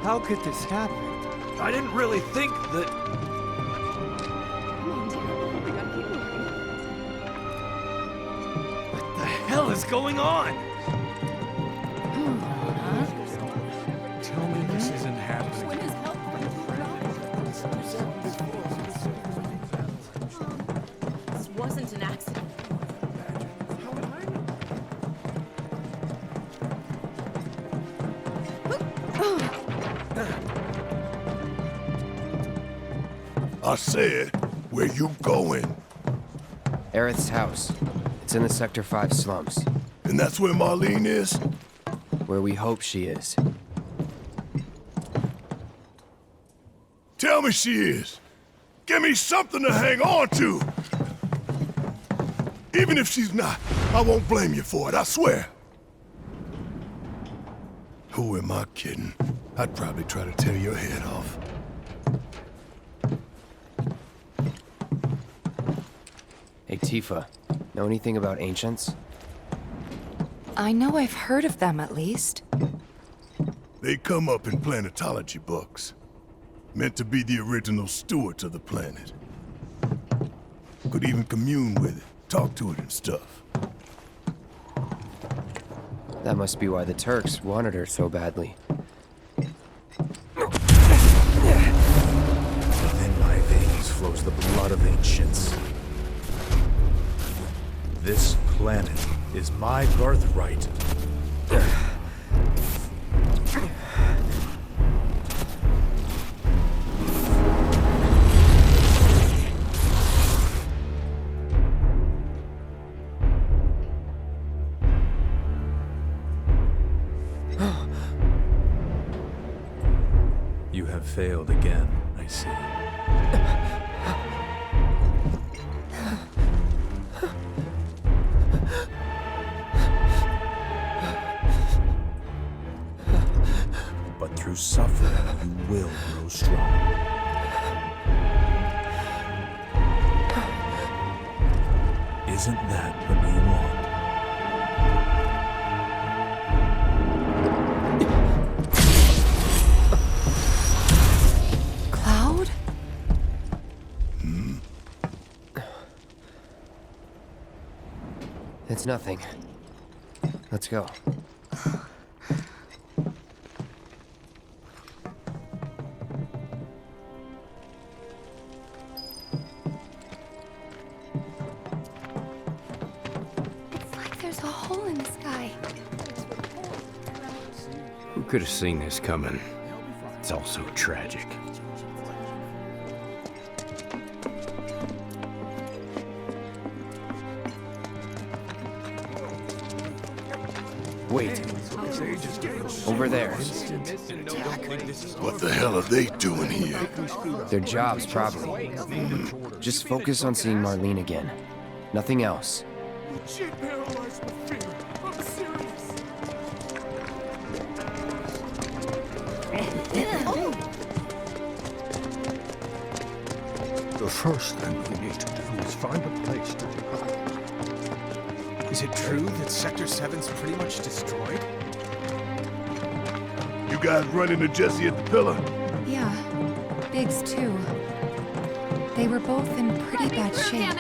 How could this happen? I didn't really think that... What the hell is going on? Tell me this isn't happening. This wasn't an accident. I said, where you going? Aerith's house. It's in the Sector 5 slums. And that's where Marlene is? Where we hope she is. Tell me she is. Give me something to hang on to. Even if she's not, I won't blame you for it, I swear. Who am I kidding? I'd probably try to tear your head off. Hey, Tifa. Know anything about ancients? I know I've heard of them, at least. They come up in planetology books. Meant to be the original stewards of the planet. Could even commune with it, talk to it and stuff. That must be why the Turks wanted her so badly. Within my veins flows the blood of ancients. This planet is my birthright. You have failed again, I see. But through suffering, you will grow strong. Isn't that what you want? Cloud? It's nothing. Let's go. It's like there's a hole in the sky. Who could have seen this coming? It's all so tragic. Wait. Over there. What the hell are they doing here? Their jobs, probably. Just focus on seeing Marlene again. Nothing else. Shit paralyzed with fear. I'm serious. The first thing we need to do is find a place to hide. Is it true that Sector 7's pretty much destroyed? You guys run into Jesse at the pillar? Yeah, Biggs too. They were both in pretty bad shape.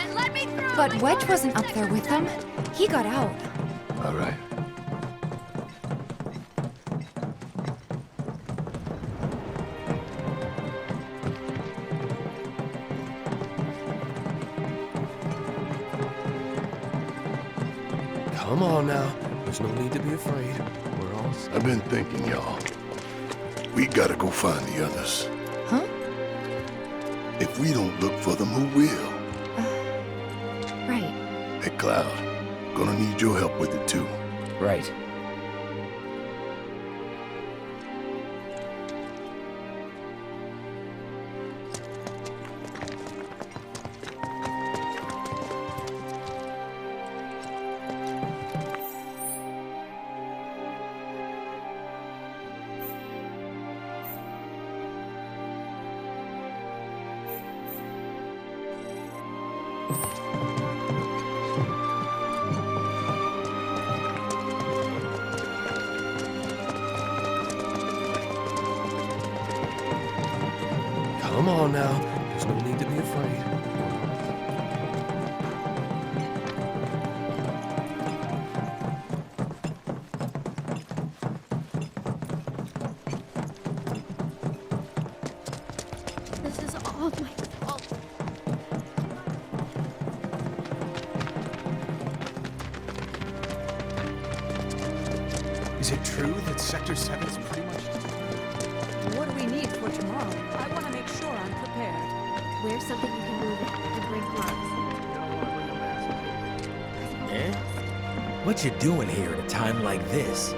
But Wedge wasn't up there with them. He got out. All right. Come on now. There's no need to be afraid. We're all safe. I've been thinking, y'all. We gotta go find the others. Huh? If we don't look for them, who will? Right. Hey, Cloud. Gonna need your help with it, too. Right. on now. There's no need to be afraid. This is all my fault. Is it true that Sector 7's pretty much destroyed? What do we need for tomorrow? I want to make sure I'm prepared. Wear something you can move and bring gloves. Eh? What you doing here at a time like this?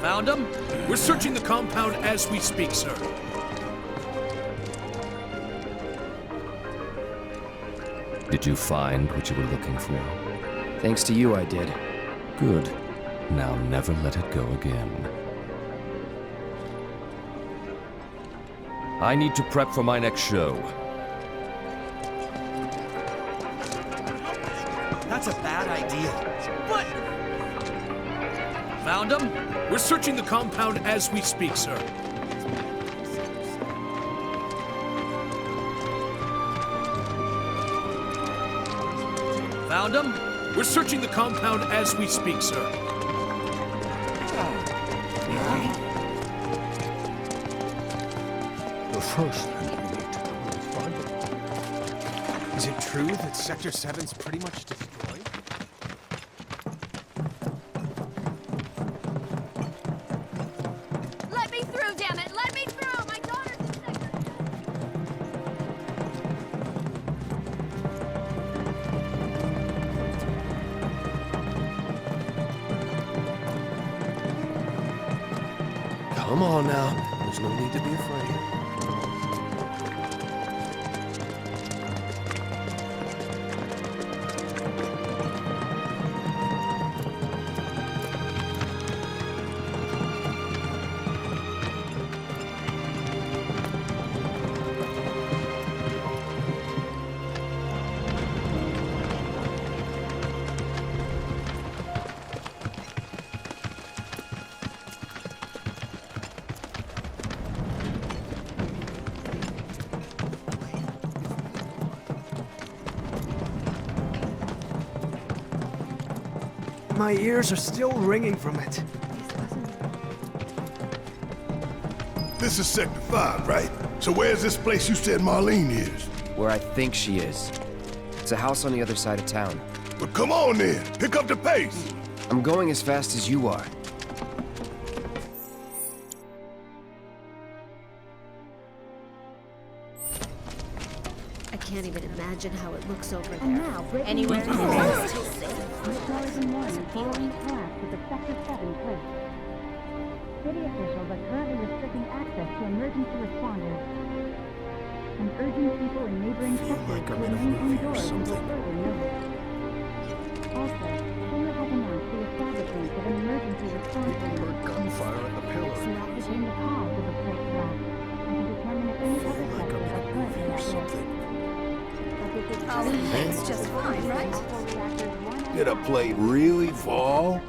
Found him? We're searching the compound as we speak, sir. Did you find what you were looking for? Thanks to you, I did. Good. Now never let it go again. I need to prep for my next show. That's a bad idea. What? Found him? We're searching the compound as we speak, sir. Found him? We're searching the compound as we speak, sir. The first thing you need to do is find it. Is it true that Sector 7's pretty much destroyed? Let me through, damn it! Let me through! My daughter's in sector. Come on now. There's no need to be afraid. My ears are still ringing from it. This is Sector 5, right? So where's this place you said Marlene is? Where I think she is. It's a house on the other side of town. But come on then, pick up the pace. I'm going as fast as you are. I can't even imagine how it looks over there. And now, Anywhere news. close to safe. Following collapse with the Sector 7 place. City officials are currently restricting access to emergency responders and urging people in neighboring sectors to remain indoors until further notice. Also, Schiller has announced the establishment of an emergency response unit. Gunfire at the pillar. To ascertain the cause of the plate collapse and to determine if any other sectors are currently at risk. It's just fine, right? Did a plate really fall?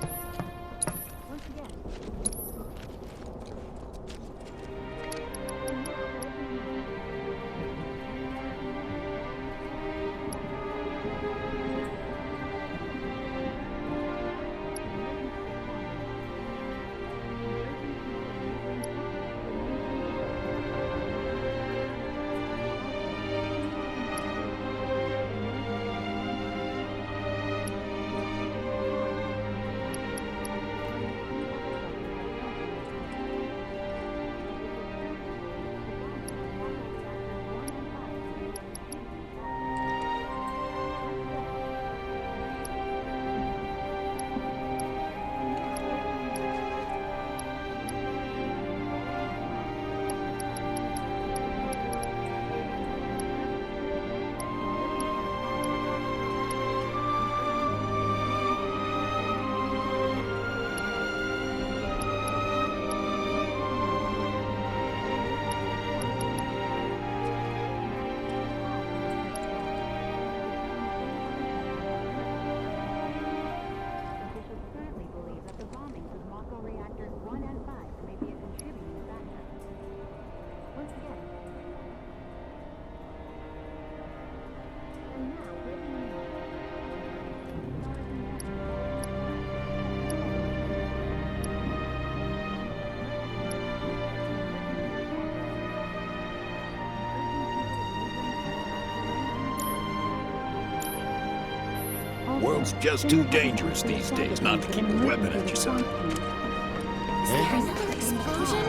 World's just too dangerous these days not to keep a weapon at your side. Is there another explosion?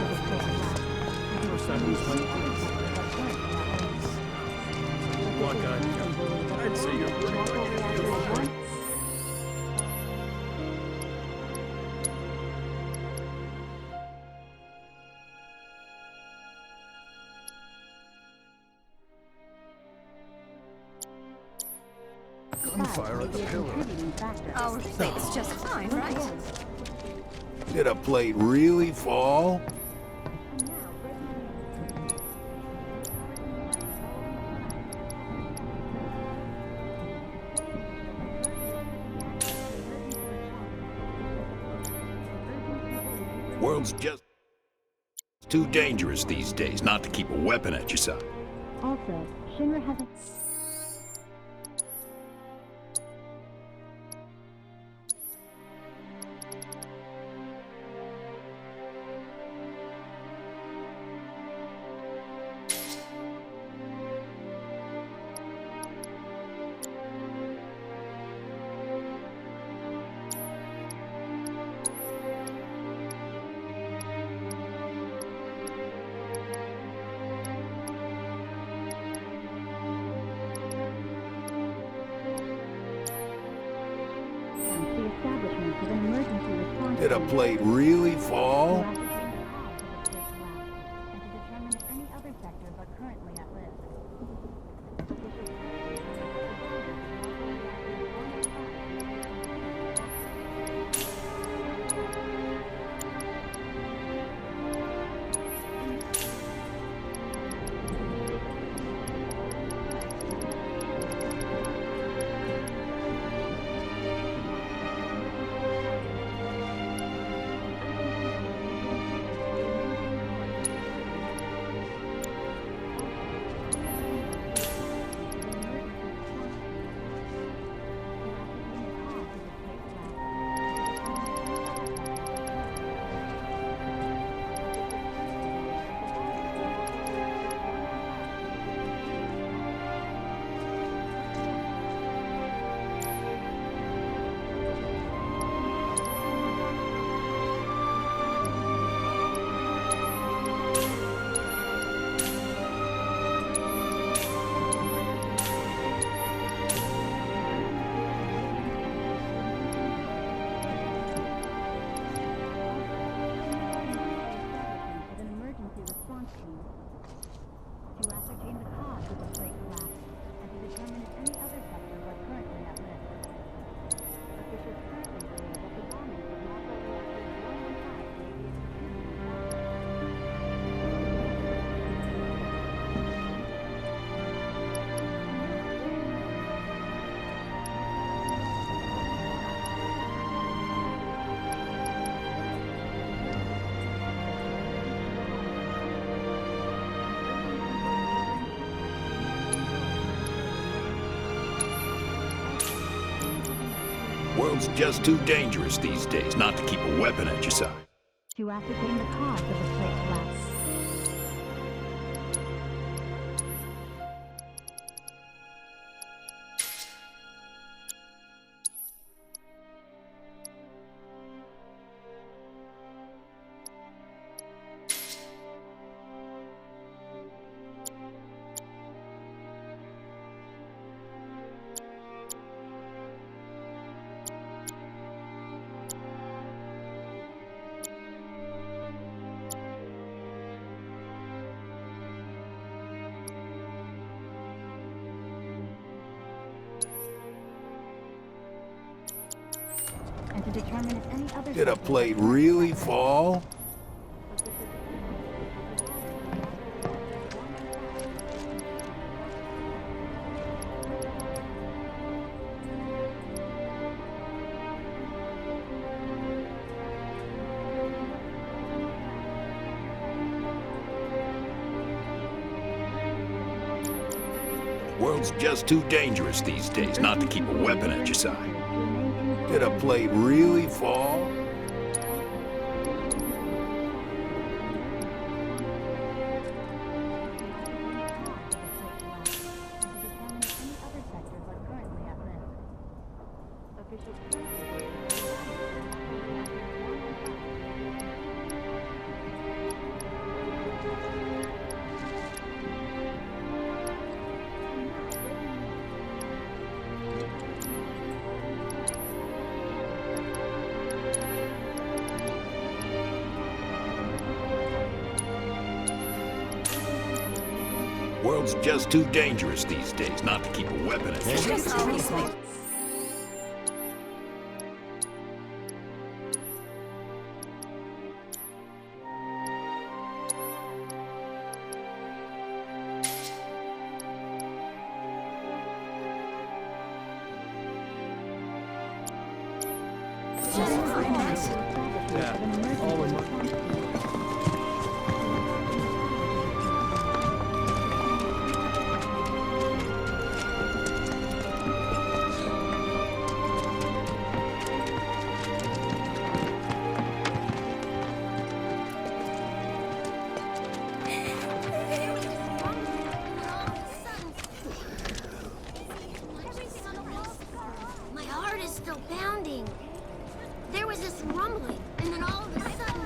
I'd say you're pretty lucky. Gunfire at the pillar. Our plate's just fine, right? Did a plate really fall? World's just too dangerous these days not to keep a weapon at your side. Also, Shinra has a... Did a plate really fall? World's just too dangerous these days not to keep a weapon at your side. To ascertain the cause of the plate collapse. And to determine if any other Did a plate really fall? World's just too dangerous these days not to keep a weapon at your side. Did a plate really fall? World's just too dangerous these days not to keep a weapon at your side. My heart is still pounding. There was this rumbling, and then all of a sudden...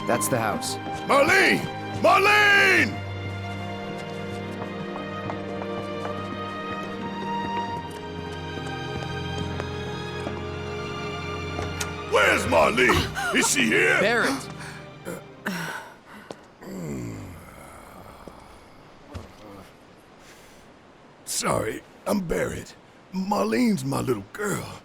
That's the house. Marlene! Marlene! Where's Marlene? Is she here? Barrett! Sorry, I'm Barrett. Marlene's my little girl.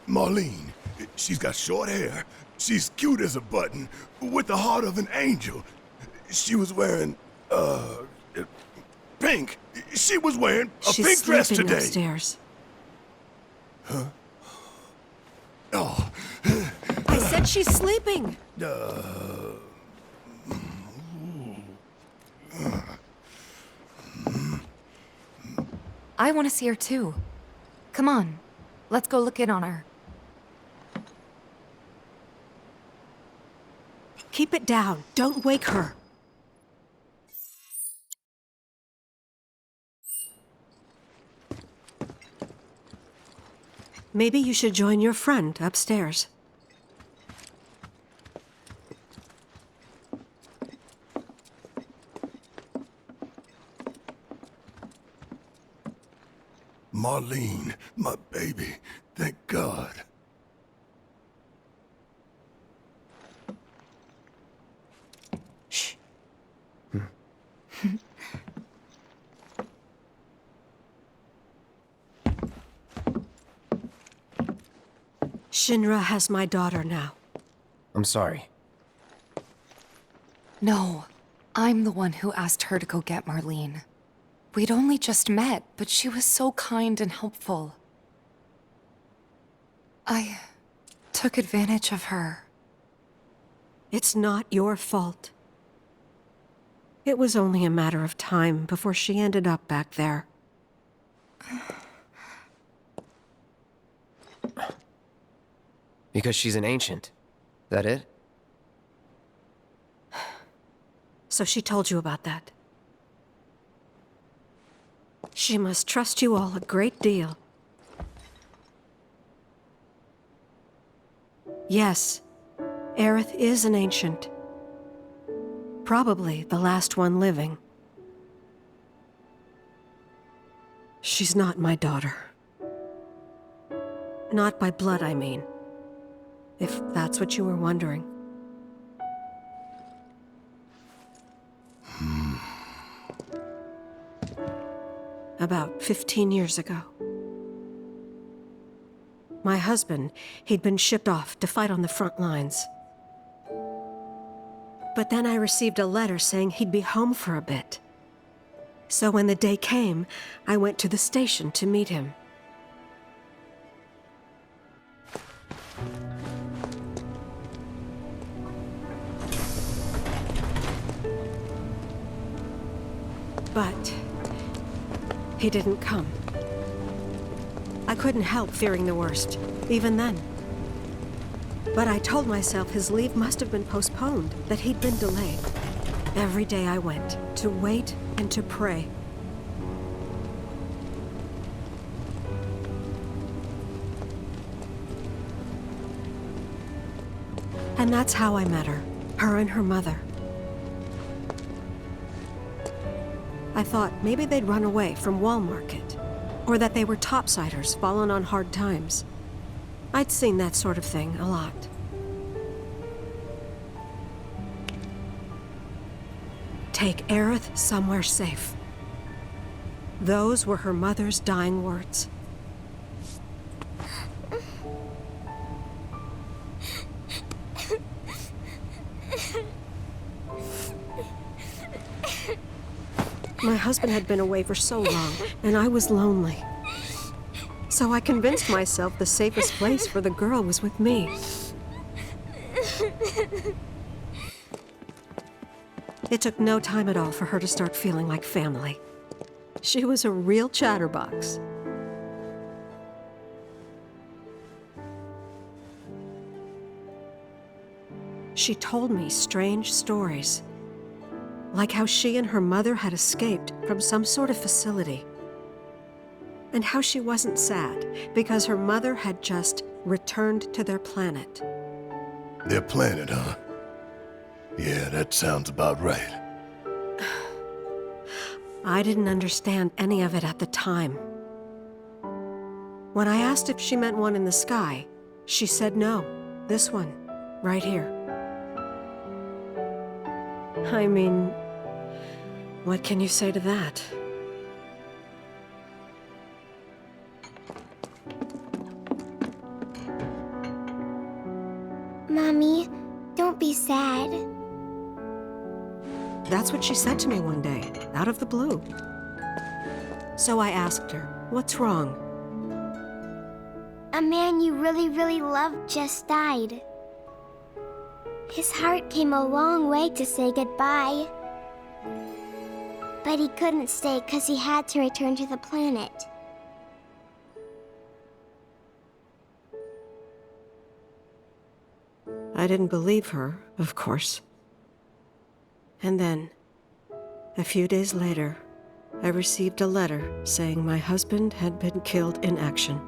Marlene, she's got short hair. She's cute as a button, with the heart of an angel. She was wearing, pink. She was wearing a pink dress today. Upstairs. Huh? Oh. I said she's sleeping. I want to see her too. Come on, let's go look in on her. Keep it down. Don't wake her. Maybe you should join your friend upstairs. Marlene, my baby. Thank God. Shh. Shinra has my daughter now. I'm sorry. No, I'm the one who asked her to go get Marlene. We'd only just met, but she was so kind and helpful. I took advantage of her. It's not your fault. It was only a matter of time before she ended up back there. Because she's an ancient. That it? So she told you about that. She must trust you all a great deal. Yes, Aerith is an ancient. Probably the last one living. She's not my daughter. Not by blood, I mean. If that's what you were wondering. About 15 years ago. My husband, he'd been shipped off to fight on the front lines. But then I received a letter saying he'd be home for a bit. So when the day came, I went to the station to meet him. But he didn't come. I couldn't help fearing the worst, even then. But I told myself his leave must have been postponed, that he'd been delayed. Every day I went, to wait and to pray. And that's how I met her and her mother. I thought maybe they'd run away from Wall Market, or that they were topsiders fallen on hard times. I'd seen that sort of thing a lot. Take Aerith somewhere safe. Those were her mother's dying words. My husband had been away for so long, and I was lonely. So I convinced myself the safest place for the girl was with me. It took no time at all for her to start feeling like family. She was a real chatterbox. She told me strange stories. Like how she and her mother had escaped from some sort of facility. And how she wasn't sad because her mother had just returned to their planet. Their planet, huh? Yeah, that sounds about right. I didn't understand any of it at the time. When I asked if she meant one in the sky, she said no. This one, right here. I mean, what can you say to that? Mommy, don't be sad. That's what she said to me one day, out of the blue. So I asked her, what's wrong? A man you really, really loved just died. His heart came a long way to say goodbye. But he couldn't stay because he had to return to the planet. I didn't believe her, of course. And then, a few days later, I received a letter saying my husband had been killed in action.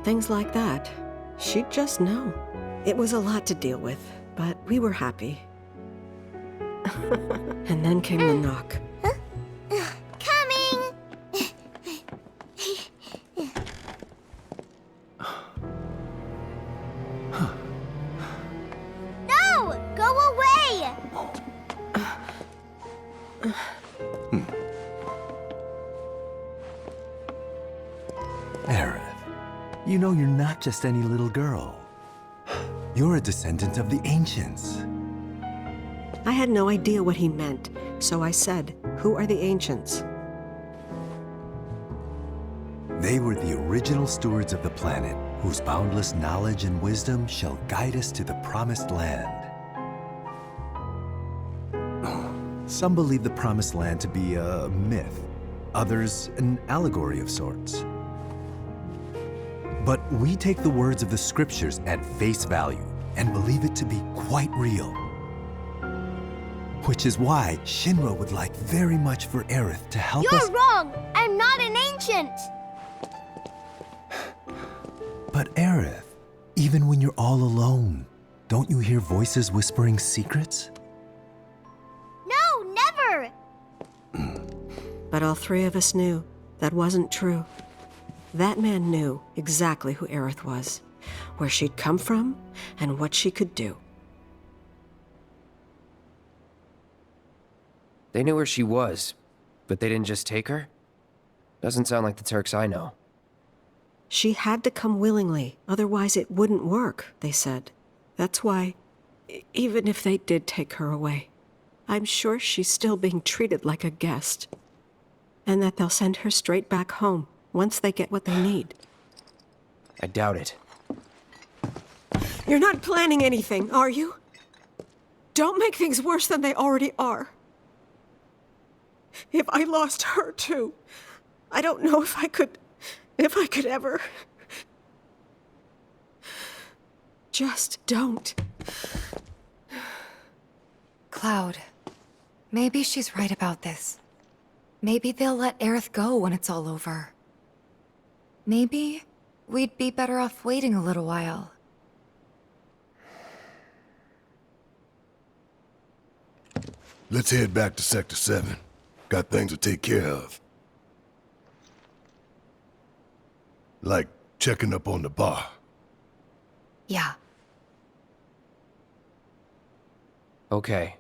Things like that, she'd just know. It was a lot to deal with, but we were happy. And then came the knock. Coming! No! Go away! Aerith, you you know you're not just any little girl. You're a descendant of the ancients. I had no idea what he meant, so I said, "Who are the ancients?" They were the original stewards of the planet, whose boundless knowledge and wisdom shall guide us to the promised land. Some believe the promised land to be a myth, others an allegory of sorts. But we take the words of the scriptures at face value and believe it to be quite real. Which is why Shinra would like very much for Aerith to help us— You're wrong! I'm not an ancient! But Aerith, even when you're all alone, don't you hear voices whispering secrets? No, never! But all three of us knew that wasn't true. That man knew exactly who Aerith was, where she'd come from, and what she could do. They knew where she was, but they didn't just take her? Doesn't sound like the Turks I know. She had to come willingly, otherwise it wouldn't work, they said. That's why, even if they did take her away, I'm sure she's still being treated like a guest. And that they'll send her straight back home, once they get what they need. I doubt it. You're not planning anything, are you? Don't make things worse than they already are. If I lost her too, I don't know if I could ever. Just don't. Cloud, maybe she's right about this. Maybe they'll let Aerith go when it's all over. Maybe we'd be better off waiting a little while. Let's head back to Sector 7. Got things to take care of. Like checking up on the bar. Yeah. Okay.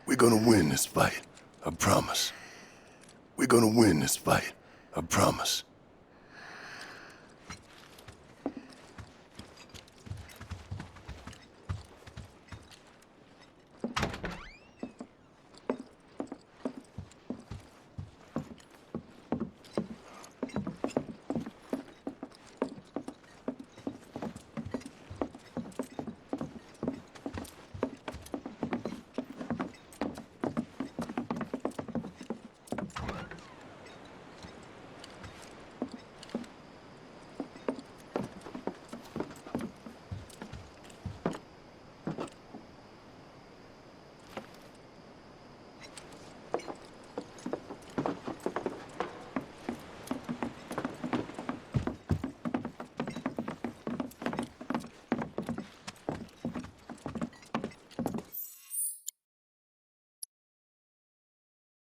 We're gonna win this fight, I promise. We're gonna win this fight, I promise.